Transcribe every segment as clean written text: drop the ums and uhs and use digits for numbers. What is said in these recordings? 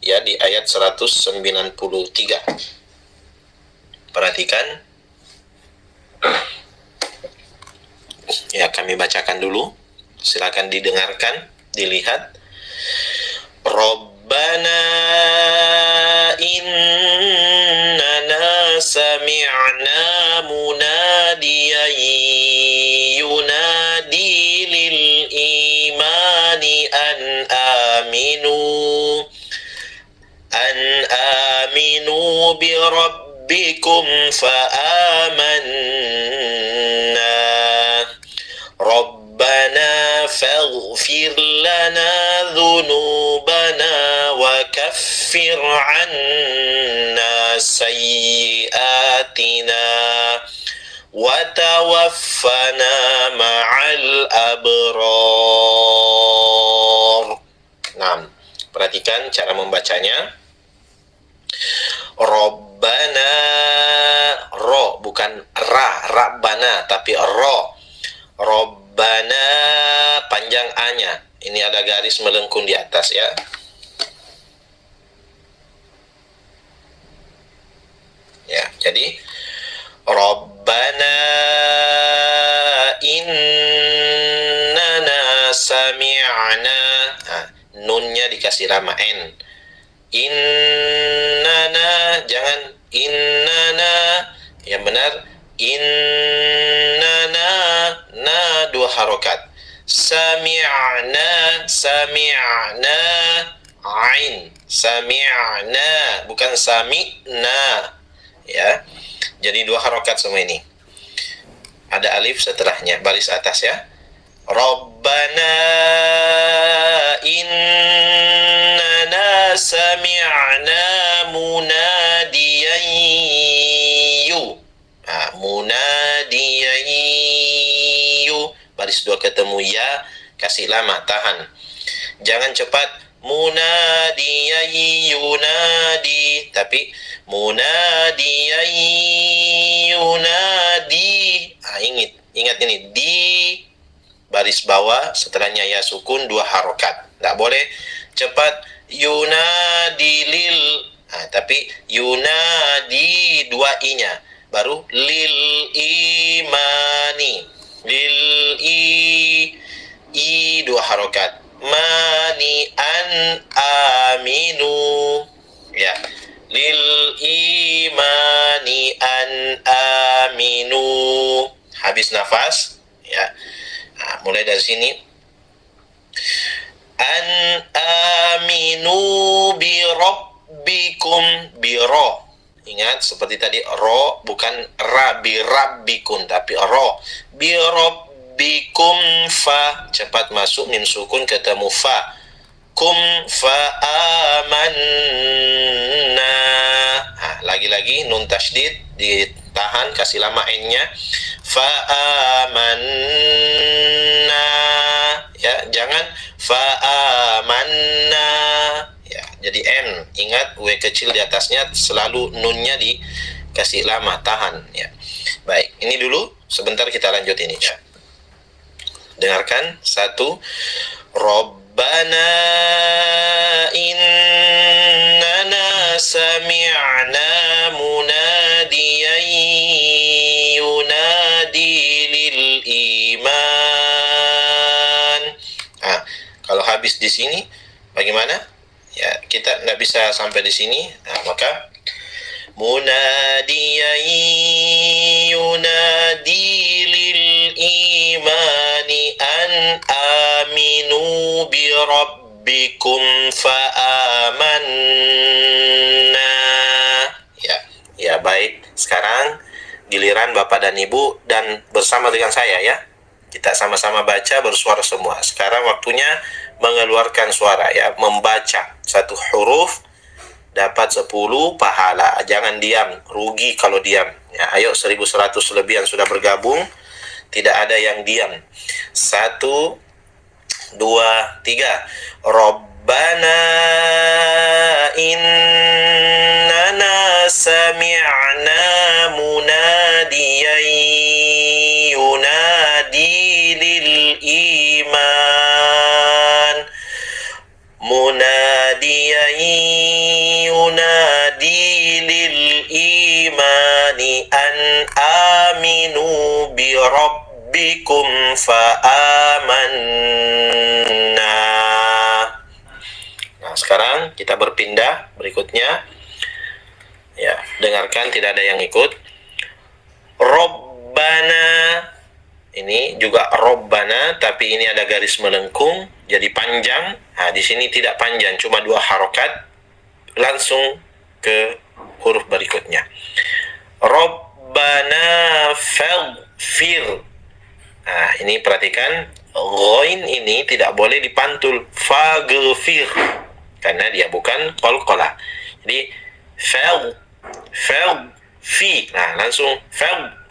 ya, di ayat 193. Perhatikan. Ya, kami bacakan dulu. Silakan didengarkan, dilihat. Rabbana innana sami'na munadiyan yunadi lil imani an aminu bi rabbikum fa amanna Rabbana faghfir lana dhunubana wa kaffir anna sayyiatina wa tawaffana ma'al abrar. Nah, perhatikan cara membacanya. Rabbana, ro bukan ra, rabbana, tapi ro. Rabbana, panjang A-nya. Ini ada garis melengkung di atas ya. Ya, jadi Rabbana innana sami'na. Nah, nunnya dikasih lama N. Innana, jangan innana, yang benar innana, na dua harokat. Sami'na, sami'na, ain, sami'na, bukan sami'na, ya. Jadi dua harokat semua ini. Ada alif setelahnya, baris atas ya. Rabbana innana sami'na munadiyan munadiyan baris dua ketemu ya, kasih lama, tahan. Jangan cepat munadiyan yunadi, tapi munadiyan yunadi. Ingat ini, di baris bawah setelahnya ya sukun dua harokat. Tidak boleh cepat yunadilil, tapi yunadi dua i-nya, baru lil imani, lil i dua harokat, mani an aminu, ya, lil imani an aminu. Habis nafas ya. Nah, mulai dari sini. An aminu bi rabbikum, bi ro. Ingat seperti tadi, ro bukan ra, bi rabbikum, tapi ro. Bi rabbikum, fa cepat masuk mim sukun ketemu fa. Kum fa amanna. Nah, lagi-lagi nun tasydid ditahan, kasih lama n-nya. Fa amanna, ya, jangan fa amanna, ya, jadi n. Ingat w kecil di atasnya, selalu nunnya dikasih lama, tahan ya. Baik, ini dulu, sebentar kita lanjut ini ya. Dengarkan. 1. Rabbana innana sami'na munadiyan yunadi lil iman. Kalau habis di sini bagaimana? Ya, kita nggak bisa sampai di sini. Maka munadiyan yunadi lil imani an aminu bi rabbikum fa amanna. Ya baik. Sekarang giliran Bapak dan Ibu dan bersama dengan saya ya. Kita sama-sama baca bersuara semua. Sekarang waktunya mengeluarkan suara ya, membaca satu huruf dapat 10 pahala. Jangan diam, rugi kalau diam. Ya, ayo 1100 lebih yang sudah bergabung, tidak ada yang diam. 1, 2, 3. Rabbana innana sami'na munadiyan yunadi lil iman munadiyan yunadi lil imani an aminu bi rabbikum fa amanna. Nah, sekarang kita berpindah berikutnya. Ya, dengarkan, tidak ada yang ikut. Robbana, ini juga Robbana, tapi ini ada garis melengkung, jadi panjang. Nah, di sini tidak panjang, cuma 2 harokat, langsung ke huruf berikutnya. Robbana faghfir. Nah, ini perhatikan, ghain ini tidak boleh dipantul, faghfir, karena dia bukan qalqalah. Jadi fi. Nah, langsung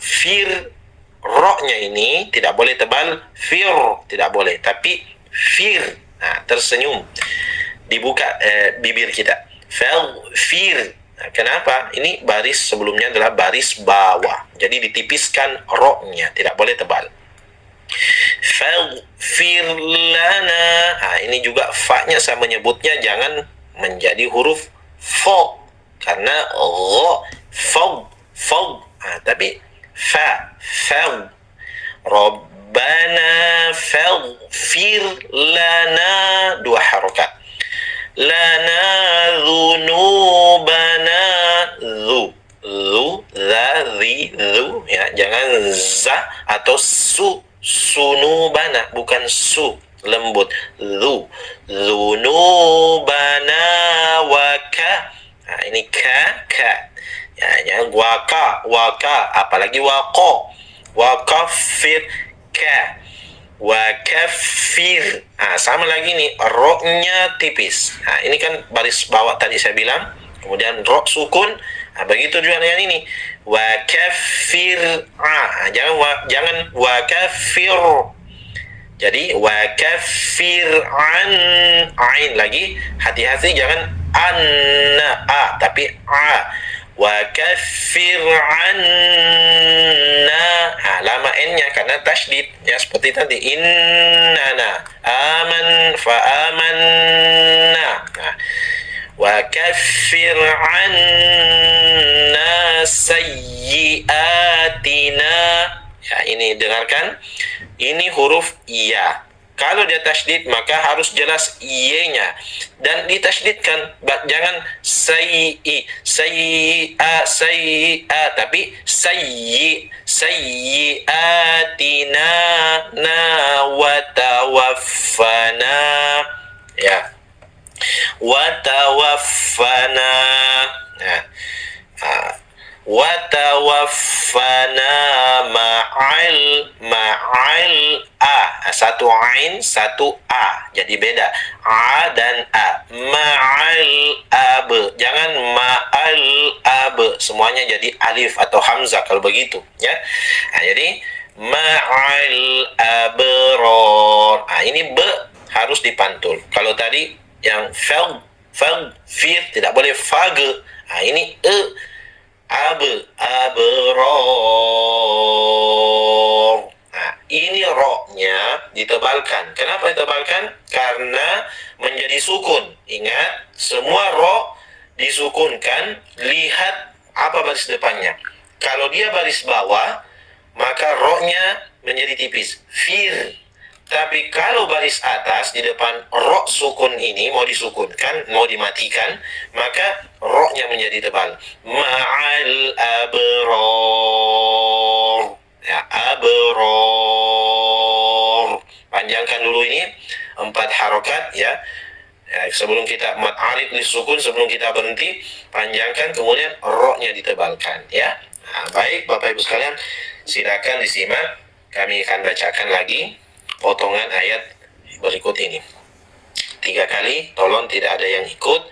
fir. Ro-nya ini tidak boleh tebal, fir tidak boleh, tapi fir. Nah, tersenyum, dibuka bibir kita. Fir. Nah, kenapa? Ini baris sebelumnya adalah baris bawah, jadi ditipiskan ro-nya, tidak boleh tebal. Faghfir lana. Nah, ini juga fa-nya saya menyebutnya jangan menjadi huruf fo, karena fog. Nah, tapi fa. Rabbana faghfir lana, 2 harokat. Lana dhunubana, dhu, ya, jangan za atau sunubana, bukan su, lembut. Dhunubana waka. Nah, ini ka. Ya, jangan waka, apalagi wakafir ka, wakafir. Nah, sama lagi nih, ro-nya tipis. Nah, ini kan baris bawah tadi saya bilang, kemudian ro sukun. Nah, begitu juga dengan ini, wakafir. Nah, jangan wakafir. Jadi wakafir an, ain lagi, hati-hati jangan anna, tapi a. Wakafir anna. Lama n-nya karena tasydid, ya, seperti tadi innana aman fa amanna. Wakafir anna sayyiatina. Ya, ini dengarkan, ini huruf iya. Kalau dia tasydid maka harus jelas i-nya, dan ditasydidkan, jangan sayyi'a, tapi sayyi'atina na wa tawaffana, ya, wa tawaffana. Nah, wa tawaffana ma'al a. Satu ain, satu a, jadi beda a dan a. Ma'al ab, jangan ma'al ab, semuanya jadi alif atau hamzah kalau begitu, ya. Nah, jadi ma'al abror. Nah, ini be harus dipantul. Kalau tadi yang fir tidak boleh fag. Nah, ini abror. Nah, ini ro-nya ditebalkan. Kenapa ditebalkan? Karena menjadi sukun. Ingat, semua ro disukunkan. Lihat apa baris depannya. Kalau dia baris bawah, maka ro-nya menjadi tipis, fir. Tapi kalau baris atas di depan ro sukun ini mau disukunkan, mau dimatikan, maka ro-nya menjadi tebal. Ma'al abror. Ya, abror. Panjangkan dulu ini 4 harokat, ya. Ya, sebelum kita mat arid disukun, sebelum kita berhenti, panjangkan, kemudian ro-nya ditebalkan, ya. Nah, baik Bapak Ibu sekalian, silakan disimak. Kami akan bacakan lagi potongan ayat berikut ini 3 kali. Tolong tidak ada yang ikut,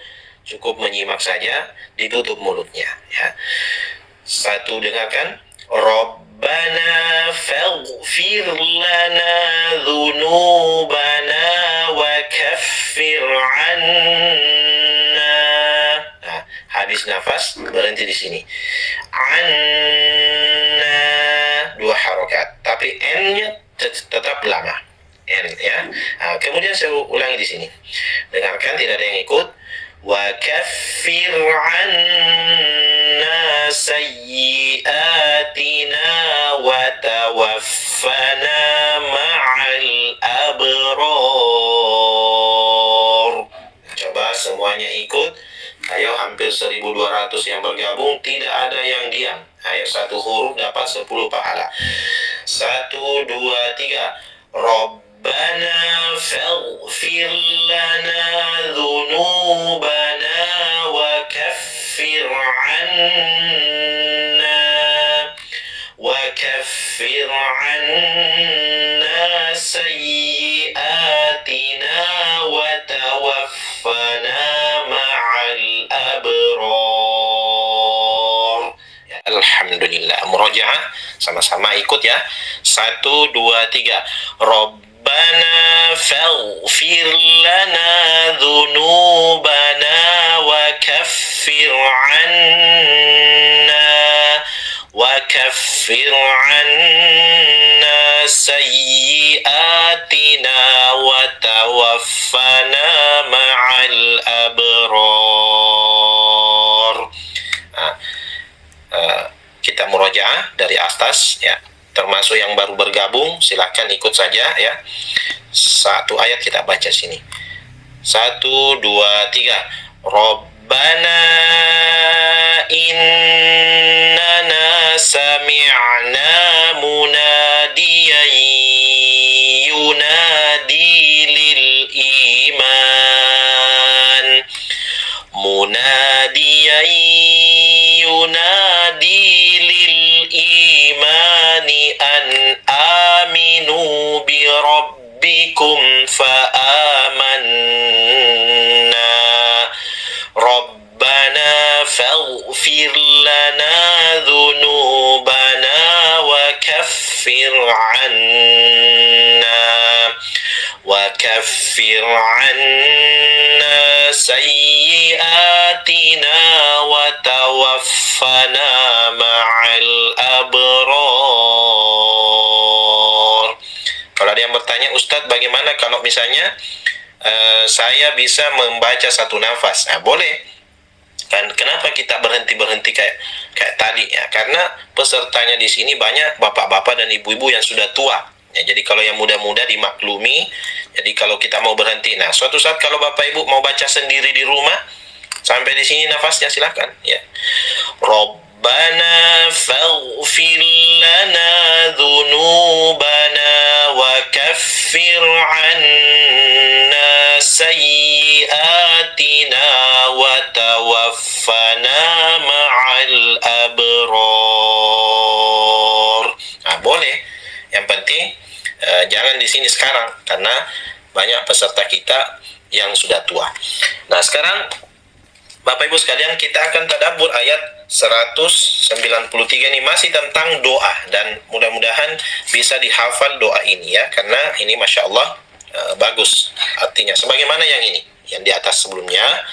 cukup menyimak saja, ditutup mulutnya, ya. 1, dengarkan. Rabbana faghfir lana dhunubana wa kaffir anna. Nah, habis nafas berhenti di sini. Anna, 2 harokat, tapi n-nya tetap lama. N ya. Kemudian saya ulangi di sini. Dengarkan, tidak ada yang ikut. Wa kaffir 'anna sayyi'atina wa tawaffana ma'al abrar. Coba semuanya ikut. Ayo, hampir 1.200 yang bergabung, tidak ada yang diam. Ayo, satu huruf dapat 10 pahala. 1, 2, 3. Rabbana faghfir lana dhunubana wa kaffir 'anna sayyi'atina wa tawaffana ma'al abrar. Ya, alhamdulillah. Murojaah sama-sama ikut ya. 1, 2, 3. Rabbana faghfir lana dhunubana wa kaffir 'anna sayyi'atina wa tawaffana ma'al abrar. Kita murojaah dari atas ya. Termasuk yang baru bergabung, silakan ikut saja ya. Satu ayat kita baca sini. 1, 2, 3. Rabbana innana sami'na munadiyan yunadi lil iman. Munadiyan yunadi lil imani an aminu bi rabbikum fa amanna. Rabbana faghfir lana dhunubana wa kaffir 'anna sayyi'atina wa tawaffana ma'al abrar. Kalau ada yang bertanya, Ustadz, bagaimana kalau misalnya saya bisa membaca satu nafas? Nah, boleh. Kan kenapa kita berhenti kayak tadi ya? Karena pesertanya di sini banyak bapak-bapak dan ibu-ibu yang sudah tua. Ya, jadi kalau yang muda-muda dimaklumi. Jadi kalau kita mau berhenti, nah suatu saat kalau bapak ibu mau baca sendiri di rumah, sampai di sini nafasnya silakan ya. Rabbana faghfir lana dhunubana wa kaffir 'anna sayyi'atina wa tawaffana ma'al abrar. Nah, boleh. Yang penting jangan di sini sekarang, karena banyak peserta kita yang sudah tua. Nah, sekarang Bapak Ibu sekalian, kita akan tadabbur ayat 193 ini, masih tentang doa, dan mudah-mudahan bisa dihafal doa ini ya, karena ini Masya Allah bagus artinya, sebagaimana yang ini, yang di atas sebelumnya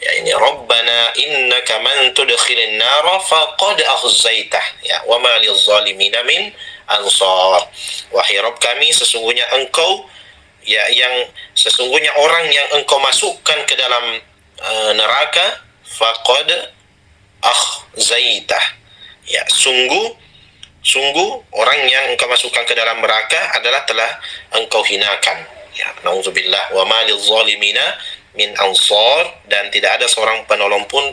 ya. Ini Rabbana innaka man tudkhilin nara faqad akhzaitah ya, wa ma lizzalimin min ansar. Wahai Rabb kami, sesungguhnya engkau ya, yang sesungguhnya orang yang engkau masukkan ke dalam neraka, faqad akhzaitah ya, sungguh orang yang engkau masukkan ke dalam neraka adalah telah engkau hinakan ya. Nauzubillah. Wa ma lizzalimina min ansar, dan tidak ada seorang penolong pun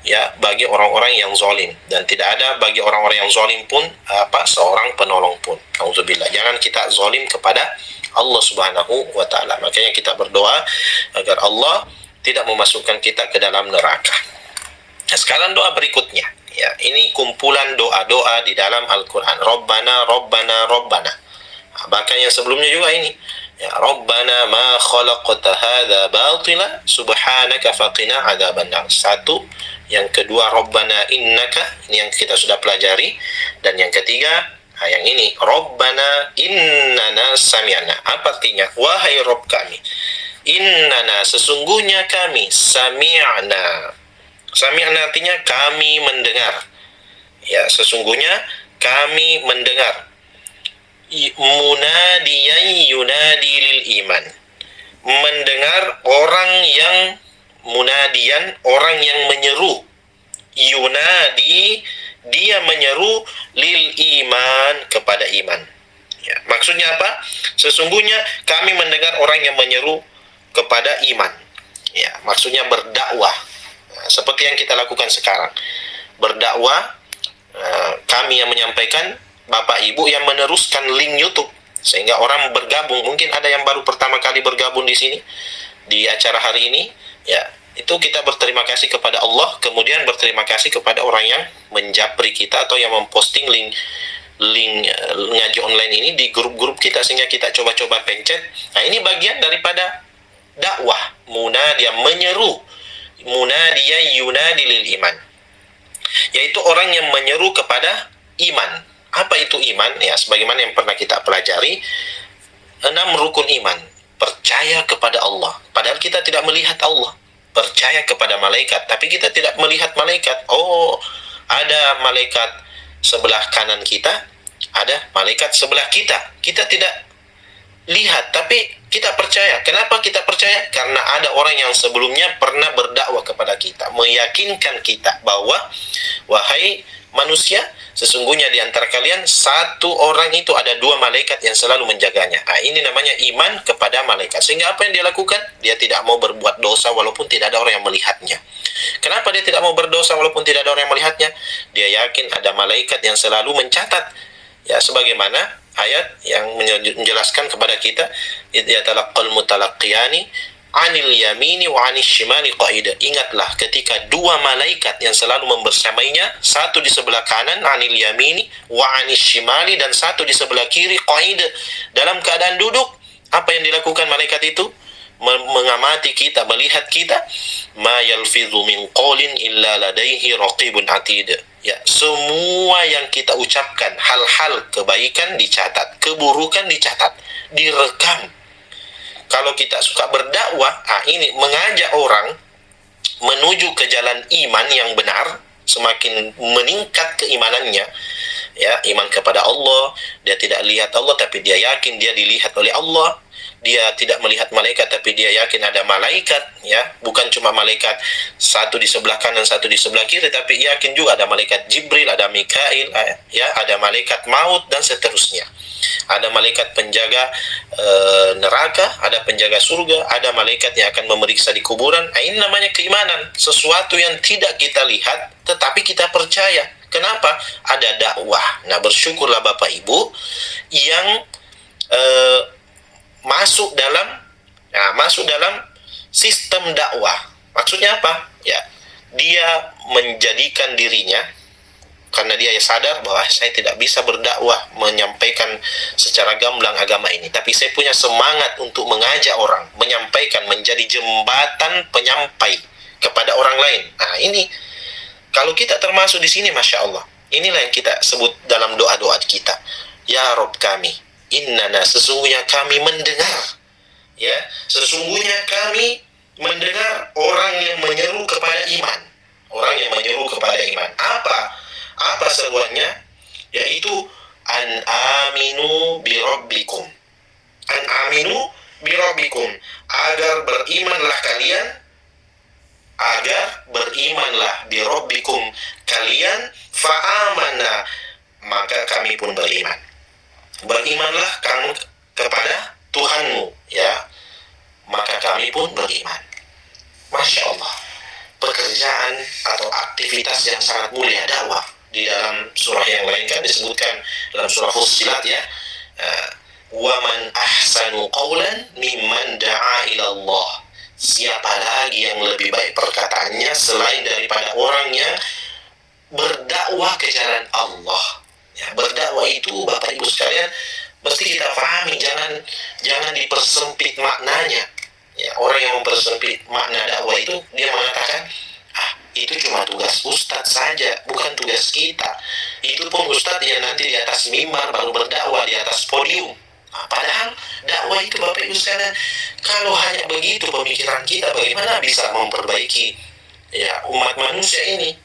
ya bagi orang-orang yang zalim, dan tidak ada bagi orang-orang yang zalim pun seorang penolong pun. Nauzubillah. Jangan kita zalim kepada Allah Subhanahu wa taala. Makanya kita berdoa agar Allah tidak memasukkan kita ke dalam neraka. Nah, sekarang doa berikutnya ya, ini kumpulan doa-doa di dalam Al-Qur'an. Rabbana Rabbana Rabbana. Nah, bahkan yang sebelumnya juga ini ya, Rabbana ma khalaqta hadza batila subhanaka faqina adzabannar. Satu. Yang kedua Rabbana innaka, ini yang kita sudah pelajari. Dan yang ketiga yang ini Rabbana innana sami'na. Apa artinya? Wahai Rabb kami, innana sesungguhnya kami, sami'na. Sami'na artinya kami mendengar ya, sesungguhnya kami mendengar munadiyan yunadi lil iman. Mendengar orang yang munadian, orang yang menyeru. Yunadi, dia menyeru lil iman, kepada iman. Ya, maksudnya apa? Sesungguhnya kami mendengar orang yang menyeru kepada iman. Ya, maksudnya berdakwah. Nah, seperti yang kita lakukan sekarang. Berdakwah, kami yang menyampaikan, Bapak Ibu yang meneruskan link YouTube sehingga orang bergabung. Mungkin ada yang baru pertama kali bergabung di sini di acara hari ini. Ya, itu kita berterima kasih kepada Allah, kemudian berterima kasih kepada orang yang menjapri kita atau yang memposting link ngaji online ini di grup-grup kita sehingga kita coba-coba pencet. Nah, ini bagian daripada dakwah. Dia menyeru, dia yunadi lil iman, yaitu orang yang menyeru kepada iman. Apa itu iman? Ya, sebagaimana yang pernah kita pelajari, 6 rukun iman. Percaya kepada Allah, padahal kita tidak melihat Allah. Percaya kepada malaikat, tapi kita tidak melihat malaikat. Oh, ada malaikat sebelah kanan kita, ada malaikat sebelah kita. Kita tidak lihat, tapi kita percaya. Kenapa kita percaya? Karena ada orang yang sebelumnya pernah berdakwah kepada kita, meyakinkan kita bahwa, wahai manusia, sesungguhnya di antara kalian satu orang itu ada 2 malaikat yang selalu menjaganya. Nah, ini namanya iman kepada malaikat. Sehingga apa yang dia lakukan? Dia tidak mau berbuat dosa walaupun tidak ada orang yang melihatnya. Kenapa dia tidak mau berdosa walaupun tidak ada orang yang melihatnya? Dia yakin ada malaikat yang selalu mencatat. Ya, sebagaimana ayat yang menjelaskan kepada kita, yatalaqqal mutalaqqiyani anil yamini wa anis shimali qaida. Ingatlah ketika 2 malaikat yang selalu membersamainya, satu di sebelah kanan anil yamini wa anis shimali, dan satu di sebelah kiri qaida, dalam keadaan duduk. Apa yang dilakukan malaikat itu? Mengamati kita, melihat kita. Ma yalfidhu min qawlin illa ladaihi raqibun atid. Ya, semua yang kita ucapkan, hal-hal kebaikan dicatat, keburukan dicatat, direkam. Kalau kita suka berdakwah, ini mengajak orang menuju ke jalan iman yang benar, semakin meningkat keimanannya. Ya, iman kepada Allah, dia tidak lihat Allah tapi dia yakin dia dilihat oleh Allah. Dia tidak melihat malaikat tapi dia yakin ada malaikat, ya, bukan cuma malaikat satu di sebelah kanan satu di sebelah kiri, tapi yakin juga ada malaikat Jibril, ada Mikail, ya, ada malaikat maut dan seterusnya. Ada malaikat penjaga neraka, ada penjaga surga, ada malaikat yang akan memeriksa di kuburan. Ini namanya keimanan, sesuatu yang tidak kita lihat tetapi kita percaya. Kenapa? Ada dakwah. Nah, bersyukurlah Bapak Ibu yang masuk dalam sistem dakwah. Maksudnya apa? Ya, dia menjadikan dirinya, karena dia sadar bahwa saya tidak bisa berdakwah, menyampaikan secara gamblang agama ini, tapi saya punya semangat untuk mengajak orang, menyampaikan, menjadi jembatan penyampai kepada orang lain. Nah, ini kalau kita termasuk di sini, Masya Allah, inilah yang kita sebut dalam doa-doa kita. Ya Rob kami, innana, sesungguhnya kami mendengar, ya, sesungguhnya kami mendengar orang yang menyeru kepada iman. Orang yang menyeru kepada iman. Apa seruannya? Yaitu an aminu bi rabbikum. An aminu bi rabbikum, agar berimanlah kalian, bi rabbikum, kalian, fa amanna, maka kami pun beriman. Berimanlah kamu kepada Tuhanmu, ya, maka kami pun beriman. Masya Allah, pekerjaan atau aktivitas yang sangat mulia dakwah. Di dalam surah yang lain kan disebutkan dalam surah Fussilat, ya, wa man ahsanu qawlan mimman da'a ila Allah. Siapa lagi yang lebih baik perkataannya selain daripada orang yang berdakwah ke jalan Allah. Ya, berdakwah itu Bapak Ibu sekalian mesti kita pahami, jangan dipersempit maknanya. Ya, orang yang mempersempit makna dakwah itu, dia mengatakan, itu cuma tugas ustadz saja, bukan tugas kita. Itu pun ustadz yang nanti di atas mimbar baru berdakwah di atas podium. Padahal dakwah itu Bapak Ibu sekalian, kalau hanya begitu pemikiran kita, bagaimana bisa memperbaiki, ya, umat manusia ini?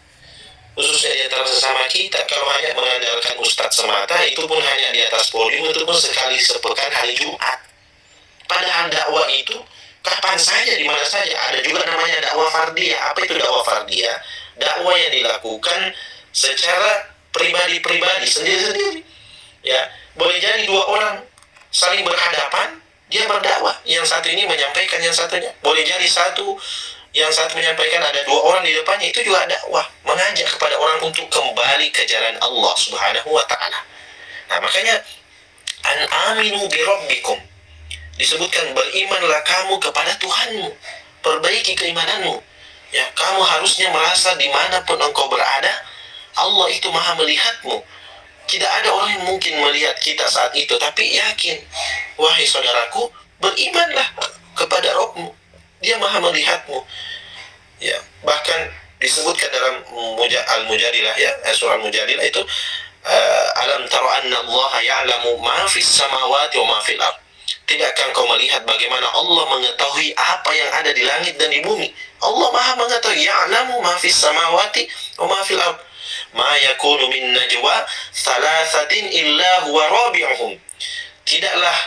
khususnya di antara sesama kita. Kalau hanya mengandalkan ustadz semata, itu pun hanya di atas podium, itu pun sekali sepekan hari Jumat. Padahal dakwah itu kapan saja, di mana saja. Ada juga namanya dakwah fardiyah. Apa itu dakwah fardiyah? Dakwah yang dilakukan secara pribadi-pribadi, sendiri-sendiri. Ya, boleh jadi dua orang saling berhadapan, dia berdakwah. Yang satu ini menyampaikan yang satunya. Boleh jadi yang satu menyampaikan, ada dua orang di depannya, itu juga dakwah, mengajak kepada orang untuk kembali ke jalan Allah Subhanahu wa taala. Nah, makanya an aminu bi rabbikum, disebutkan berimanlah kamu kepada Tuhanmu, perbaiki keimananmu. Ya, kamu harusnya merasa dimanapun engkau berada, Allah itu maha melihatmu. Tidak ada orang yang mungkin melihat kita saat itu, tapi yakin, wahai saudaraku, berimanlah kepada Rabbmu, dia maha melihatmu. Ya, bahkan disebutkan dalam Al-Mujadilah, ya, surah Al-Mujadilah itu, alam tara anna Allah ya'lamu ma fis samawati wa ma fil ard. Tidakkah engkau melihat bagaimana Allah mengetahui apa yang ada di langit dan di bumi? Allah maha mengetahui, ya'lamu ma fis samawati wa ma fil ard. Ma yakunu min najwa thalathatin illa huwa rabi'uhum. Tidaklah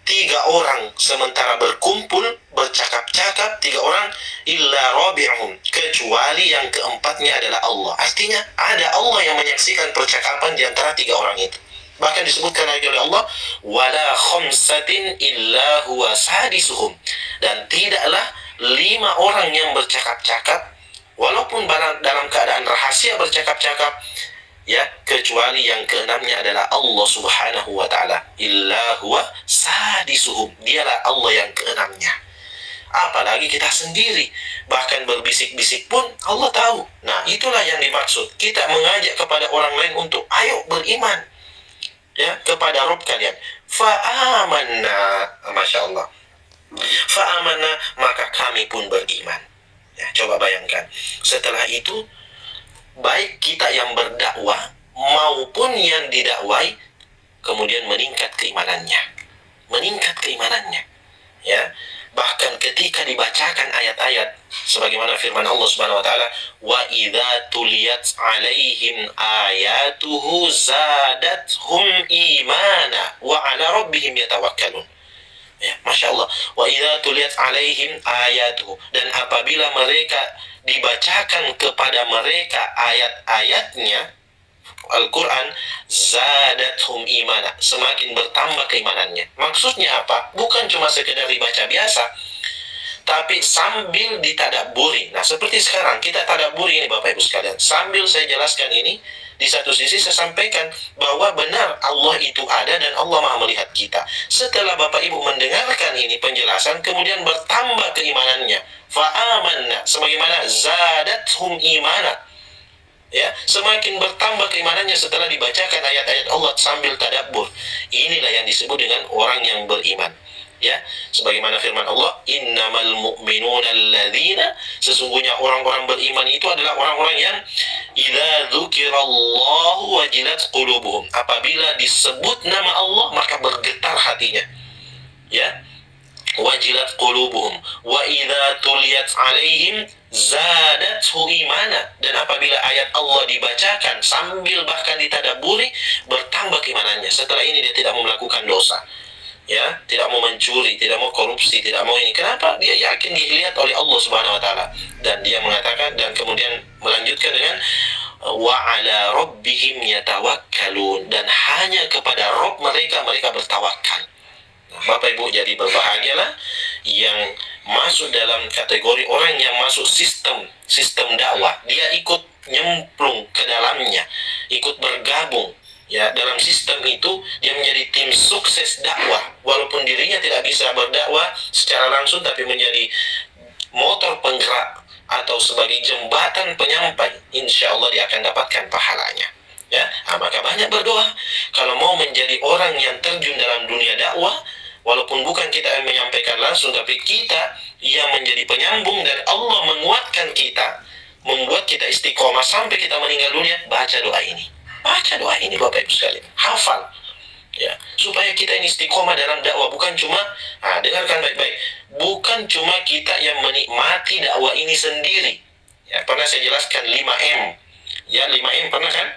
tiga orang sementara berkumpul bercakap-cakap, tiga orang, illa rabi'uhum, kecuali yang keempatnya adalah Allah. Artinya ada Allah yang menyaksikan percakapan di antara tiga orang itu. Bahkan disebutkan lagi oleh Allah, wala khamsatin illa huwa sadisuhum, dan tidaklah 5 orang yang bercakap-cakap, walaupun dalam keadaan rahasia bercakap-cakap, ya, kecuali yang keenamnya adalah Allah Subhanahu wa taala. Illa huwa sadisuhum, dialah Allah yang keenamnya. Apalagi kita sendiri, bahkan berbisik-bisik pun Allah tahu. Nah, itulah yang dimaksud. Kita mengajak kepada orang lain untuk ayo beriman, ya, kepada Rabb kalian. Fa'amanna, Masya Allah, fa'amanna, maka kami pun beriman. Ya, coba bayangkan, setelah itu baik kita yang berdakwah maupun yang didakwai kemudian meningkat keimanannya, ya. Bahkan ketika dibacakan ayat-ayat sebagaimana firman Allah Subhanahu wa taala, wa idza tuliyat alaihim ayatuhu zadathum imana wa ala rabbihim yatawakkalun. Ya, Masya Allah, wa idza tuliyat alaihim ayatuhu, dan apabila mereka dibacakan kepada mereka ayat-ayatnya Al-Quran, zadathum imana, semakin bertambah keimanannya. Maksudnya apa? Bukan cuma sekedar dibaca biasa, tapi sambil ditadaburi. Nah, seperti sekarang kita tadaburi ini Bapak Ibu sekalian. Sambil saya jelaskan ini, di satu sisi saya sampaikan bahwa benar Allah itu ada dan Allah maha melihat kita. Setelah Bapak Ibu mendengarkan ini penjelasan, kemudian bertambah keimanannya. Fa'amanna, sebagaimana zadathum imana, ya, semakin bertambah keimanannya setelah dibacakan ayat-ayat Allah sambil tadabbur. Inilah yang disebut dengan orang yang beriman. Ya, sebagaimana firman Allah, innamal mu'minuna alladzina, sesungguhnya orang-orang beriman itu adalah orang-orang yang idza dzukirallahu wajilat qulubuhum, apabila disebut nama Allah maka bergetar hatinya. Ya, wajilat qulubuhum wa idza tuliyat alaihim zadathu imana, dan apabila ayat Allah dibacakan sambil bahkan ditadaburi bertambah keimanannya. Setelah ini dia tidak mau melakukan dosa, ya, tidak mau mencuri, tidak mau korupsi, tidak mau ini. Kenapa? Dia yakin dilihat oleh Allah Subhanahu wa taala, dan dia mengatakan dan kemudian melanjutkan dengan wa ala rabbihim yatawakkalun, dan hanya kepada Rabb mereka bertawakal. Nah, Bapak Ibu, jadi berbahagialah yang masuk dalam kategori orang yang masuk sistem dakwah. Dia ikut nyemplung ke dalamnya, ikut bergabung, ya, dalam sistem itu. Dia menjadi tim sukses dakwah, walaupun dirinya tidak bisa berdakwah secara langsung, tapi menjadi motor penggerak atau sebagai jembatan penyampai. Insya Allah dia akan dapatkan pahalanya, ya. Nah, maka banyak berdoa kalau mau menjadi orang yang terjun dalam dunia dakwah, walaupun bukan kita yang menyampaikan langsung, tapi kita yang menjadi penyambung, dan Allah menguatkan kita, membuat kita istiqomah sampai kita meninggal dunia. Baca doa ini, Bapak Ibu sekalian, hafal, ya, supaya kita ini istiqomah dalam dakwah. Bukan cuma, dengarkan baik-baik, bukan cuma kita yang menikmati dakwah ini sendiri, ya. Pernah saya jelaskan 5M, Ya, 5M pernah kan?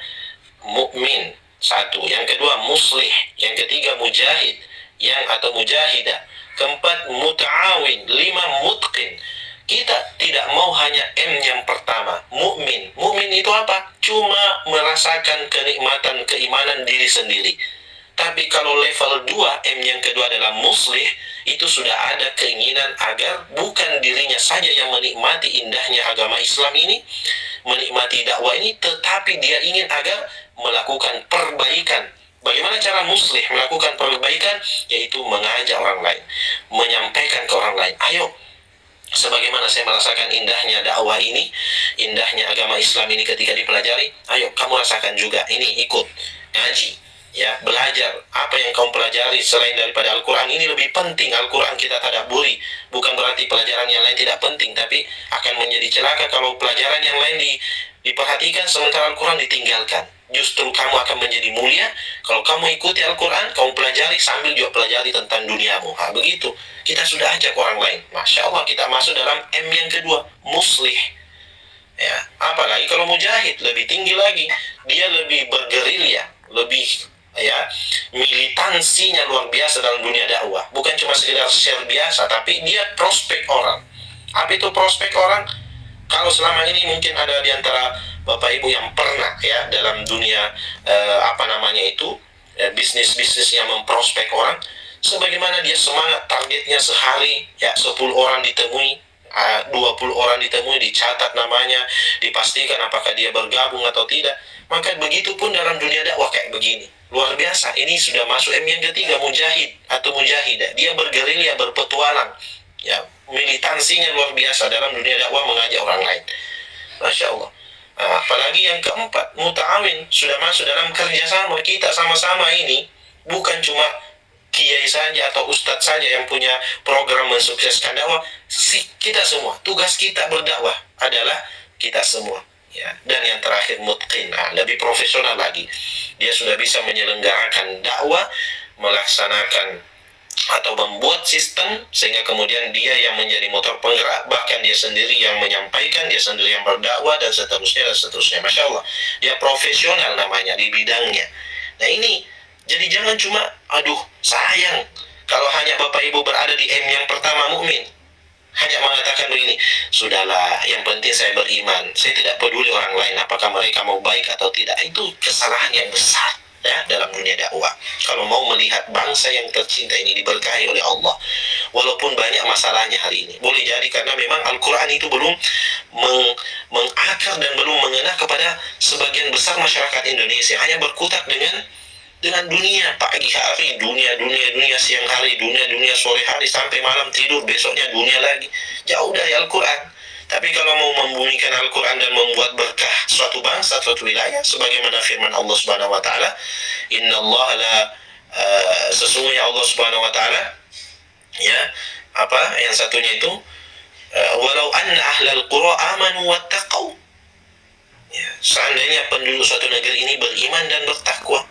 Mukmin, satu. Yang kedua muslih, yang ketiga mujahid, yang atau mujahidah. Keempat muta'awin, lima mutqin. Kita tidak mau hanya M yang pertama, mukmin. Mukmin itu apa? Cuma merasakan kenikmatan keimanan diri sendiri. Tapi kalau level 2, M yang kedua adalah muslih, itu sudah ada keinginan agar bukan dirinya saja yang menikmati indahnya agama Islam ini, menikmati dakwah ini, tetapi dia ingin agar melakukan perbaikan. Bagaimana cara muslih melakukan perbaikan? Yaitu mengajak orang lain, menyampaikan ke orang lain, ayo, sebagaimana saya merasakan indahnya dakwah ini, indahnya agama Islam ini ketika dipelajari, ayo kamu rasakan juga, ini ikut ngaji, ya, belajar apa yang kamu pelajari selain daripada Al-Quran. Ini lebih penting. Al-Quran kita tadabburi, bukan berarti pelajaran yang lain tidak penting, tapi akan menjadi celaka kalau pelajaran yang lain diperhatikan sementara Al-Quran ditinggalkan. Justru kamu akan menjadi mulia kalau kamu ikuti Al-Quran, kamu pelajari sambil juga pelajari tentang duniamu. Begitu kita sudah ajak orang lain, Masya Allah, kita masuk dalam M yang kedua, muslih. Ya, apalagi kalau mujahid, lebih tinggi lagi, dia lebih bergerilya, lebih, ya, militansinya luar biasa dalam dunia dakwah. Bukan cuma sekedar share biasa, tapi dia prospek orang. Apa itu prospek orang? Kalau selama ini mungkin ada di antara Bapak Ibu yang pernah, ya, dalam dunia bisnis-bisnis yang memprospek orang, sebagaimana dia semangat, targetnya sehari, ya, 10 orang ditemui, 20 orang ditemui, dicatat namanya, dipastikan apakah dia bergabung atau tidak. Maka begitu pun dalam dunia dakwah kayak begini, luar biasa. Ini sudah masuk M yang ketiga, mujahid atau mujahidah. Dia bergerilya, berpetualang, ya, militansinya luar biasa dalam dunia dakwah, mengajak orang lain. Masya Allah. Apalagi yang keempat, muta'awin, sudah masuk dalam kerjasama. Kita sama-sama ini bukan cuma kiai saja atau ustadz saja yang punya program mensukseskan dakwah. Kita semua, tugas kita berdakwah adalah kita semua, ya. Dan yang terakhir mutqin, lebih profesional lagi. Dia sudah bisa menyelenggarakan dakwah, melaksanakan atau membuat sistem sehingga kemudian dia yang menjadi motor penggerak, bahkan dia sendiri yang menyampaikan, dia sendiri yang berdakwah, dan seterusnya dan seterusnya. Masya Allah, dia profesional namanya di bidangnya. Nah ini, jadi jangan cuma, aduh sayang kalau hanya Bapak Ibu berada di M yang pertama, mukmin, hanya mengatakan begini, sudahlah, yang penting saya beriman, saya tidak peduli orang lain apakah mereka mau baik atau tidak. Itu kesalahan yang besar, ya, dalam dunia dakwah. Kalau mau melihat bangsa yang tercinta ini diberkahi oleh Allah, walaupun banyak masalahnya hari ini, boleh jadi karena memang Al-Quran itu belum mengakar dan belum mengena kepada sebagian besar masyarakat Indonesia. Hanya berkutat dengan dunia, pagi hari dunia, siang hari dunia, sore hari sampai malam tidur, besoknya dunia lagi, jauh dari Al-Quran. Tapi kalau mau membumikan Al-Quran dan membuat berkah suatu bangsa, suatu wilayah, sebagaimana firman Allah Subhanahu wa taala, sesungguhnya Allah Subhanahu wa taala, ya, yang satunya itu, walau anna ahlal qura amanu wattaqau, ya, seandainya penduduk suatu negeri ini beriman dan bertakwa.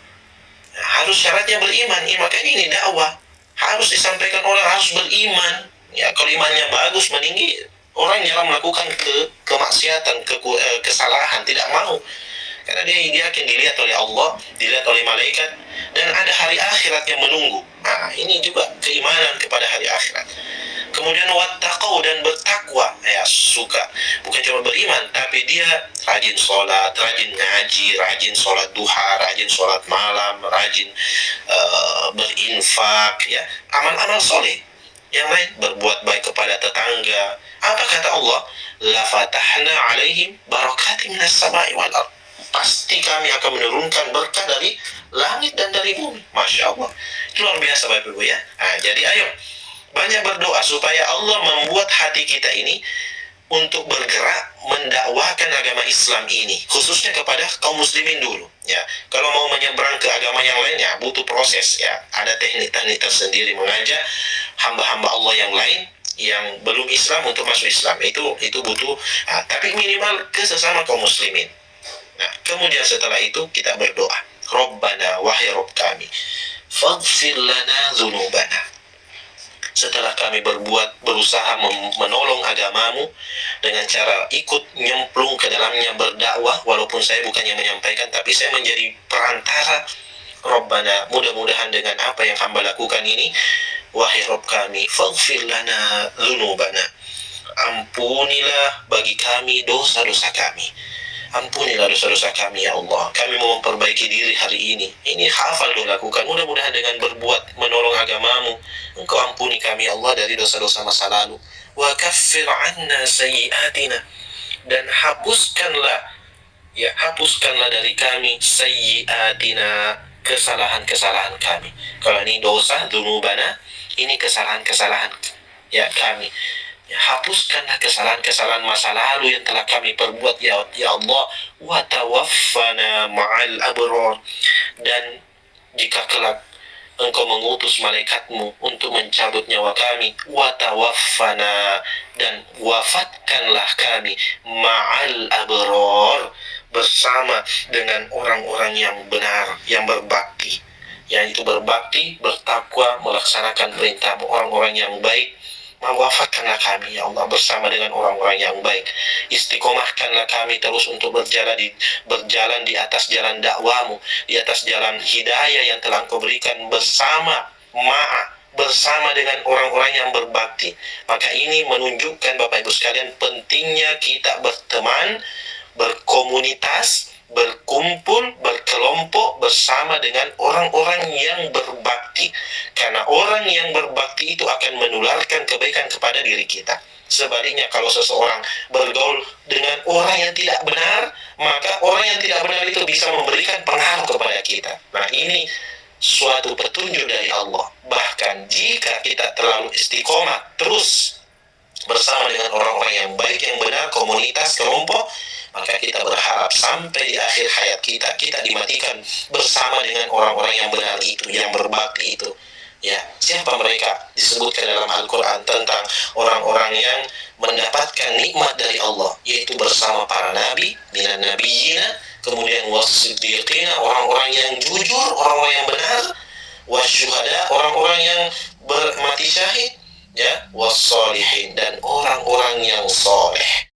Harus syaratnya beriman, makanya ini dakwah harus disampaikan, orang harus beriman, ya. Kalau imannya bagus, meninggi, orang jarang melakukan kemaksiatan, kesalahan, tidak mau, karena dia akan dilihat oleh Allah, dilihat oleh malaikat, dan ada hari akhirat yang menunggu. Ini juga keimanan kepada hari akhirat. Kemudian wattaqau, dan bertakwa, ya, suka, bukan cuma beriman, tapi dia rajin sholat, rajin ngaji, rajin sholat duha, rajin sholat malam, rajin berinfak, ya, amal-amal soleh yang lain, berbuat baik kepada tetangga. Apa kata Allah? La fatahna alaihim barakatim minas samai wal ard. Pasti kami akan menurunkan berkah dari langit dan dari bumi. Masya Allah, itu luar biasa Bapak Ibu, ya. Jadi ayo banyak berdoa supaya Allah membuat hati kita ini untuk bergerak mendakwahkan agama Islam ini, khususnya kepada kaum muslimin dulu, ya. Kalau mau menyeberang ke agama yang lainnya butuh proses, ya. Ada teknik-teknik tersendiri mengajak hamba-hamba Allah yang lain yang belum Islam untuk masuk Islam, itu butuh, tapi minimal ke sesama kaum muslimin. Nah, kemudian setelah itu kita berdoa, Rabbana, wahai Rabb kami, faghfir lana dzunubana, setelah kami berusaha menolong agamamu dengan cara ikut nyemplung ke dalamnya berdakwah, walaupun saya bukan yang menyampaikan tapi saya menjadi perantara. Rabbana, mudah-mudahan dengan apa yang hamba lakukan ini, wahai Rabb kami, faghfir lana dzunubana, ampunilah bagi kami dosa-dosa kami. Ampunilah dosa-dosa kami ya Allah. Kami mau memperbaiki diri hari ini. Ini hafal doa lakukan. Mudah-mudahan dengan berbuat menolong agamamu, Engkau ampuni kami ya Allah dari dosa-dosa masa lalu. Wa kaffir anna sayyiatina, dan hapuskanlah dari kami sayyiatina, kesalahan-kesalahan kami. Kalau ini dosa dzunubana, ini kesalahan-kesalahan ya kami. Ya, hapuskanlah kesalahan-kesalahan masa lalu yang telah kami perbuat ya Allah. Wa tawaffana ma'al abrar, dan jika kelak Engkau mengutus malaikatmu untuk mencabut nyawa kami, wa tawaffana, dan wafatkanlah kami ma'al abrar, bersama dengan orang-orang yang benar, yang berbakti, yang itu berbakti, bertakwa, melaksanakan perintahmu, orang-orang yang baik. Wafatkanlah kami ya Allah bersama dengan orang-orang yang baik. Istiqomahkanlah kami terus untuk berjalan di atas jalan dakwamu, di atas jalan hidayah yang telah Engkau berikan, bersama dengan orang-orang yang berbakti. Maka ini menunjukkan Bapak Ibu sekalian pentingnya kita berteman, berkomunitas, berkumpul, berkelompok bersama dengan orang-orang yang berbakti. Karena orang yang berbakti itu akan menularkan kebaikan kepada diri kita. Sebaliknya, kalau seseorang bergaul dengan orang yang tidak benar, maka orang yang tidak benar itu bisa memberikan pengaruh kepada kita. Nah, ini suatu petunjuk dari Allah. Bahkan jika kita terlalu istiqomah terus bersama dengan orang-orang yang baik, yang benar, komunitas, kelompok, maka kita berharap sampai di akhir hayat kita dimatikan bersama dengan orang-orang yang benar itu, yang berbakti itu. Ya, siapa mereka? Disebutkan dalam Al-Quran tentang orang-orang yang mendapatkan nikmat dari Allah, yaitu bersama para nabi, minan nabiyina, kemudian wasiddiqina, orang-orang yang jujur, orang-orang yang benar, wasyuhada, orang-orang yang mati syahid, ya, wassalihin, dan orang-orang yang soleh.